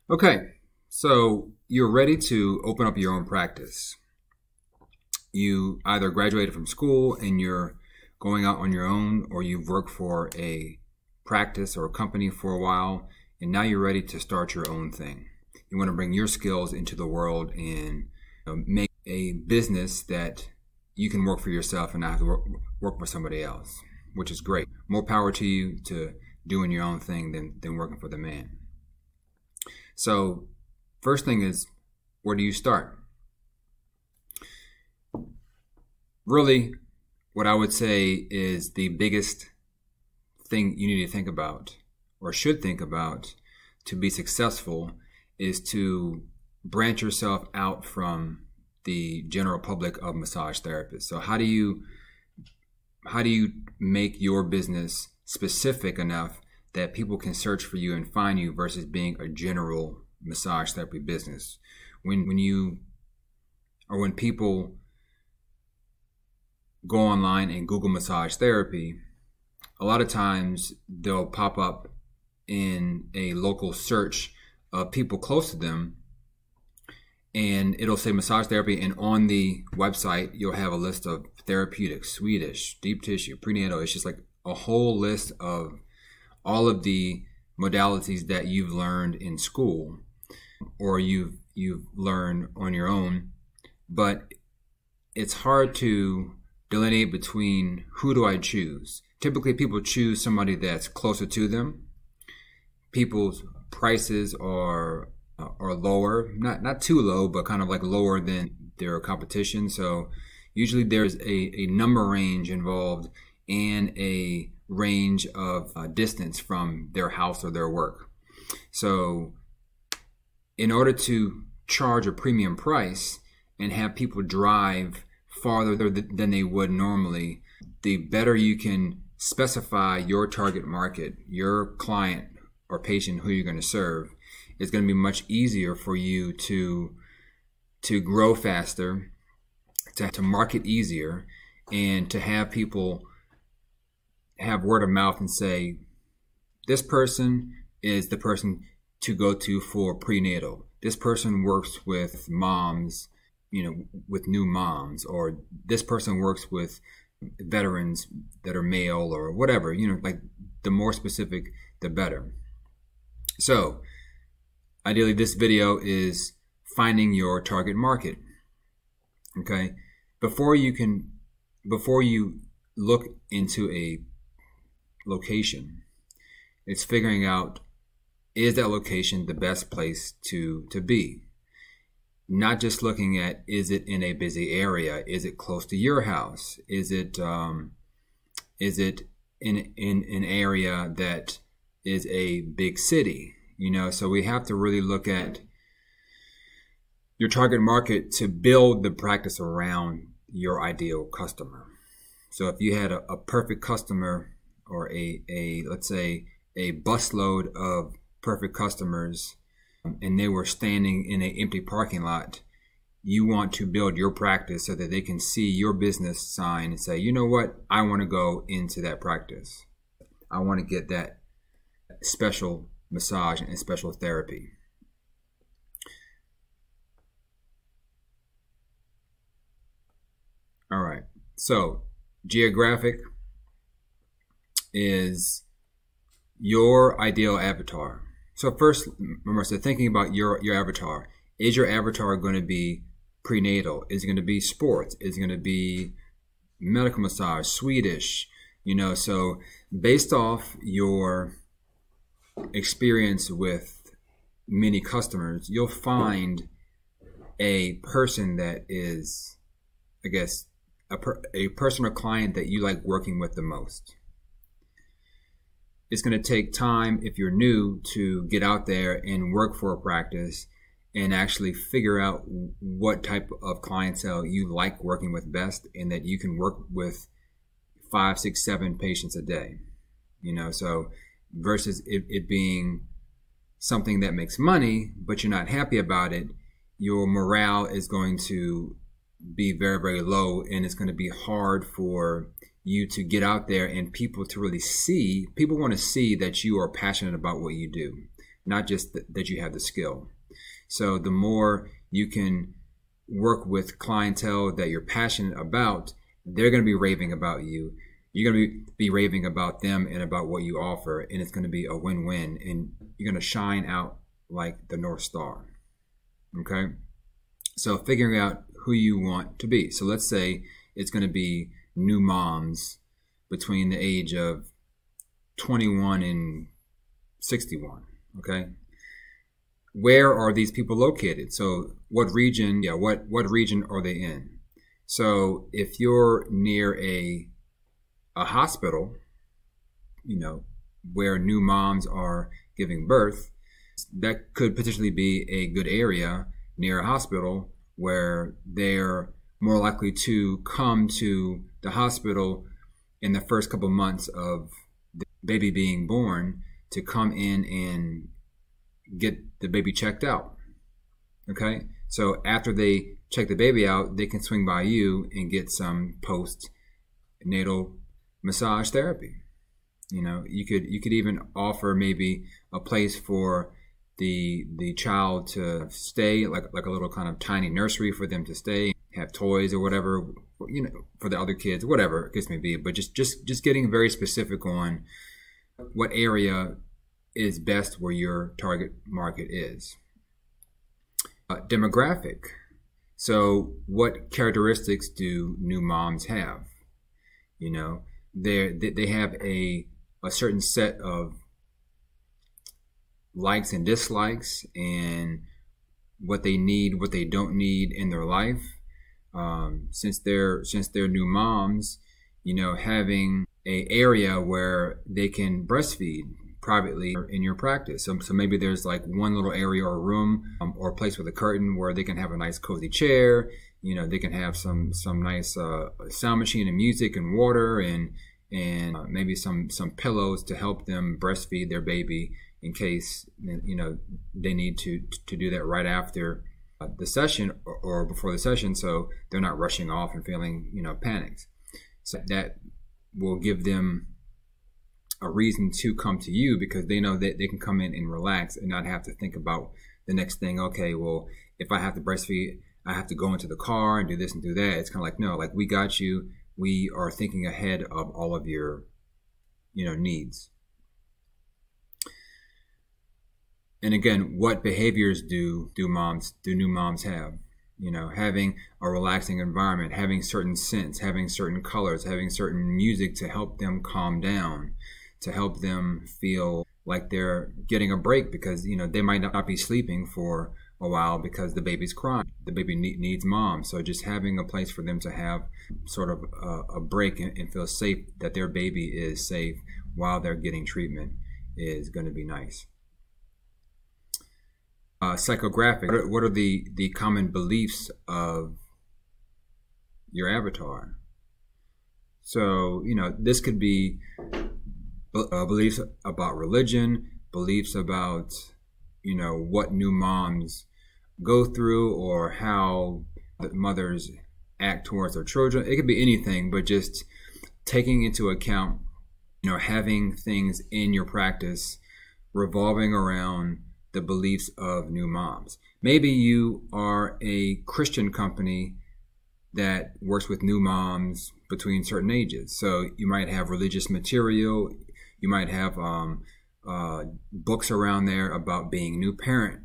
Okay, so you're ready to open up your own practice. You either graduated from school and you're going out on your own, or you've worked for a practice or a company for a while, and now you're ready to start your own thing. You want to bring your skills into the world and make a business that you can work for yourself and not have to work for somebody else, which is great. More power to you to doing your own thing than working for the man. So first thing is, where do you start? Really, what I would say is the biggest thing you need to think about, or should think about, to be successful is to branch yourself out from the general public of massage therapists. So how do you make your business specific enough that people can search for you and find you versus being a general massage therapy business? When people go online and Google massage therapy, a lot of times they'll pop up in a local search of people close to them, and it'll say massage therapy, and on the website you'll have a list of therapeutics, Swedish, deep tissue, prenatal. It's just like a whole list of all of the modalities that you've learned in school or you've learned on your own. But it's hard to delineate between who do I choose. Typically people choose somebody that's closer to them. People's prices are lower, not too low, but kind of like lower than their competition. So usually there's a number range involved and a range of distance from their house or their work. So in order to charge a premium price and have people drive farther than they would normally, the better you can specify your target market, your client or patient who you're going to serve, it's going to be much easier for you to grow faster, to market easier, and to have people have word of mouth and say, this person is the person to go to for prenatal. This person works with moms, with new moms, or this person works with veterans that are male, or whatever, like the more specific, the better. So ideally, this video is finding your target market. Okay, before you look into a location, it's figuring out, is that location the best place to be? Not just looking at, is it in a busy area? Is it close to your house? Is it in an area that is a big city? So we have to really look at your target market to build the practice around your ideal customer. So if you had a perfect customer, or let's say a busload of perfect customers, and they were standing in an empty parking lot, you want to build your practice so that they can see your business sign and say, you know what, I want to go into that practice. I want to get that special massage and special therapy. All right, so geographic is your ideal avatar. So first, remember, so thinking about your avatar. Is your avatar going to be prenatal? Is it going to be sports? Is it going to be medical massage, Swedish? So based off your experience with many customers, you'll find a person that is, I guess, a person or client that you like working with the most. It's going to take time, if you're new, to get out there and work for a practice and actually figure out what type of clientele you like working with best, and that you can work with 5, 6, 7 patients a day. So versus it being something that makes money, but you're not happy about it, your morale is going to be very, very low, and it's going to be hard for you to get out there and people to really see. People want to see that you are passionate about what you do. not just that you have the skill. So the more you can work with clientele that you're passionate about, they're going to be raving about you. You're going to be raving about them and about what you offer, and it's going to be a win-win, and you're going to shine out like the North Star. Okay? So figuring out who you want to be. So let's say it's going to be new moms between the age of 21 and 61. Okay? Where are these people located? So what region, what region are they in? So if you're near a hospital, where new moms are giving birth, that could potentially be a good area near a hospital where they're more likely to come to the hospital in the first couple months of the baby being born to come in and get the baby checked out. Okay? So after they check the baby out, they can swing by you and get some postnatal massage therapy. You could even offer maybe a place for the child to stay, like a little kind of tiny nursery for them to stay, have toys or whatever, for the other kids, whatever it may be. But just getting very specific on what area is best where your target market is. Demographic. So what characteristics do new moms have? They have a certain set of likes and dislikes, and what they need, what they don't need in their life. Since they're new moms, having a area where they can breastfeed privately in your practice. So maybe there's like one little area or room or a place with a curtain where they can have a nice cozy chair. They can have some nice sound machine and music and water and maybe some pillows to help them breastfeed their baby in case they need to do that right after the session or before the session, so they're not rushing off and feeling panicked. So that will give them a reason to come to you because they know that they can come in and relax and not have to think about the next thing. Okay, well, if I have to breastfeed, I have to go into the car and do this and do that. It's kind of like, no, like we got you. We are thinking ahead of all of your, needs. And again, what behaviors do new moms have? Having a relaxing environment, having certain scents, having certain colors, having certain music to help them calm down, to help them feel like they're getting a break because, they might not be sleeping for a while because the baby's crying. The baby needs mom. So just having a place for them to have sort of a break and feel safe that their baby is safe while they're getting treatment is going to be nice. Psychographic. What are the common beliefs of your avatar? So, this could be beliefs about religion, beliefs about, what new moms go through or how mothers act towards their children. It could be anything, but just taking into account, having things in your practice revolving around the beliefs of new moms. Maybe you are a Christian company that works with new moms between certain ages. So you might have religious material. You might have books around there about being a new parent,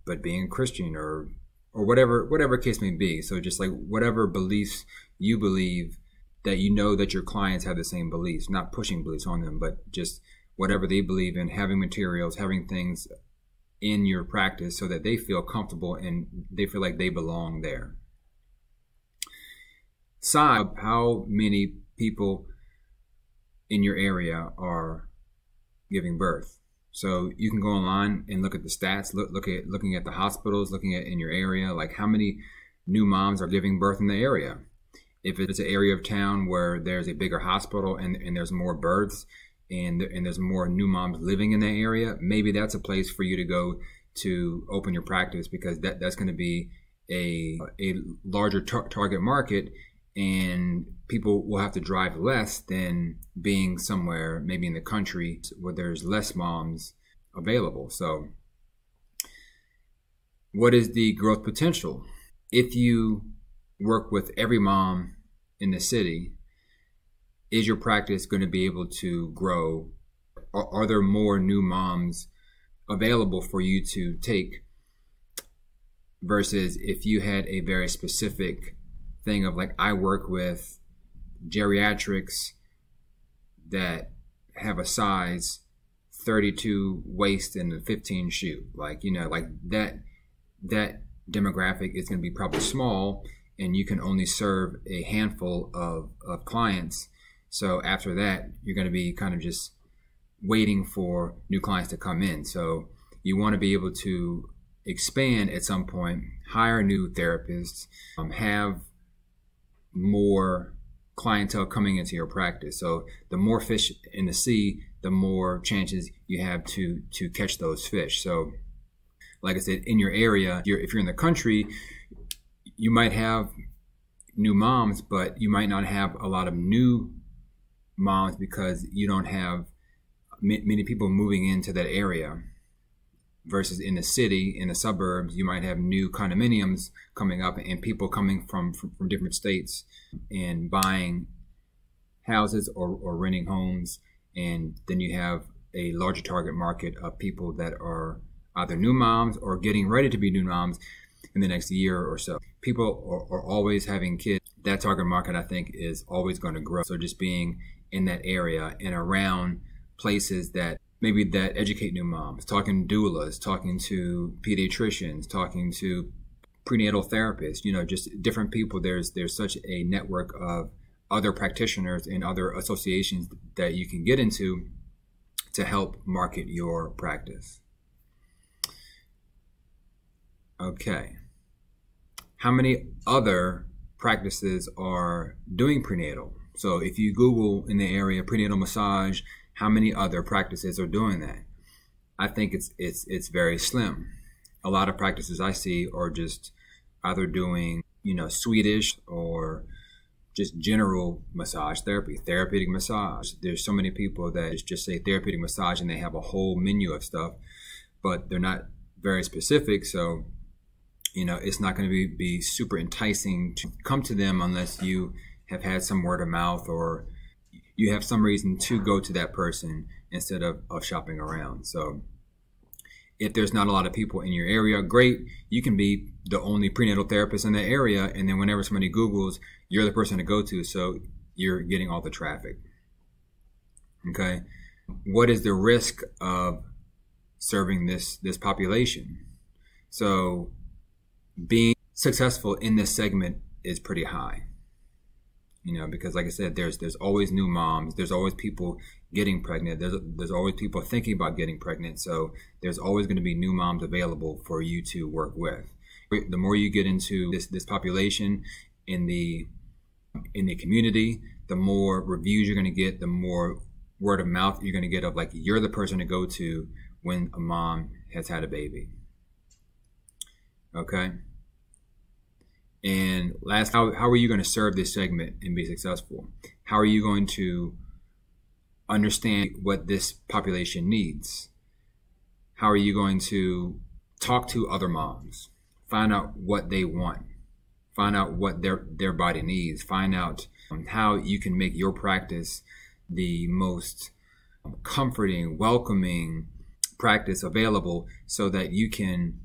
but being a Christian or whatever case may be. So just like whatever beliefs you believe that that your clients have the same beliefs, not pushing beliefs on them, but just whatever they believe in, having materials, having things in your practice so that they feel comfortable and they feel like they belong there. Size, how many people in your area are giving birth. So you can go online and look at the stats, looking at the hospitals, looking at in your area, like how many new moms are giving birth in the area. If it's an area of town where there's a bigger hospital and there's more births, and there's more new moms living in that area, maybe that's a place for you to go to open your practice because that's going to be a larger target market, and people will have to drive less than being somewhere maybe in the country where there's less moms available. So what is the growth potential? If you work with every mom in the city, is your practice going to be able to grow? Are there more new moms available for you to take versus if you had a very specific thing of like, I work with geriatrics that have a size 32 waist and a 15 shoe, like, you know, like that demographic is going to be probably small, and you can only serve a handful of clients. So after that, you're going to be kind of just waiting for new clients to come in. So you want to be able to expand at some point, hire new therapists, have more clientele coming into your practice. So the more fish in the sea, the more chances you have to catch those fish. So like I said, in your area, if you're in the country, you might have new moms, but you might not have a lot of new moms because you don't have many people moving into that area. Versus in the city, in the suburbs, you might have new condominiums coming up and people coming from different states and buying houses or renting homes. And then you have a larger target market of people that are either new moms or getting ready to be new moms in the next year or so. People are always having kids. That target market, I think, is always going to grow. So just being in that area and around places that maybe that educate new moms, talking to doulas, talking to pediatricians, talking to prenatal therapists, you know, just different people. There's such a network of other practitioners and other associations that you can get into to help market your practice. Okay. How many other practices are doing prenatal? So if you Google in the area prenatal massage, how many other practices are doing that? I think it's very slim. A lot of practices I see are just either doing, you know, Swedish or just general massage therapy, therapeutic massage. There's so many people that just say therapeutic massage and they have a whole menu of stuff, but they're not very specific. So, you know, it's not going to be super enticing to come to them unless you have had some word of mouth or you have some reason to go to that person instead of shopping around. So if there's not a lot of people in your area, great. You can be the only prenatal therapist in the area, and then whenever somebody Googles, you're the person to go to, so you're getting all the traffic. Okay? What is the risk of serving this population? So being successful in this segment is pretty high. You know, because like I said, there's always new moms. There's always people getting pregnant. There's always people thinking about getting pregnant. So there's always going to be new moms available for you to work with. The more you get into this population in the community, the more reviews you're going to get, the more word of mouth you're going to get of like you're the person to go to when a mom has had a baby. Okay. And last, how are you going to serve this segment and be successful? How are you going to understand what this population needs? How are you going to talk to other moms? Find out what they want. Find out what their body needs. Find out how you can make your practice the most comforting, welcoming practice available so that you can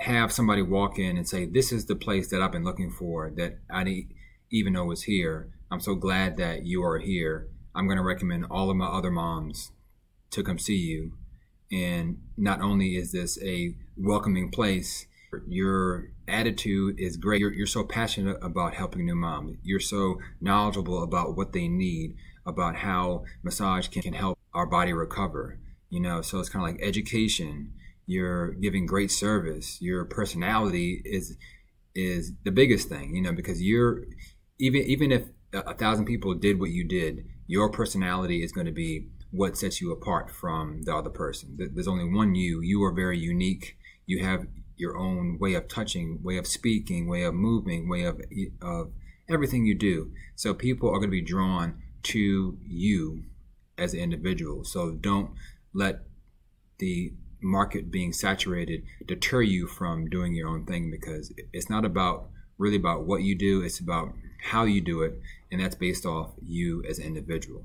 have somebody walk in and say, this is the place that I've been looking for, that I didn't even know was here. I'm so glad that you are here. I'm going to recommend all of my other moms to come see you. And not only is this a welcoming place, your attitude is great. You're so passionate about helping new moms. You're so knowledgeable about what they need, about how massage can help our body recover. You know, so it's kind of like education. You're giving great service. Your personality is the biggest thing, you know, because you're even if 1,000 people did what you did, your personality is going to be what sets you apart from the other person. There's only one you. You are very unique. You have your own way of touching, way of speaking, way of moving, way of everything you do. So people are going to be drawn to you as an individual. So don't let the market being saturated deter you from doing your own thing, because it's not really about what you do, it's about how you do it, and that's based off you as an individual.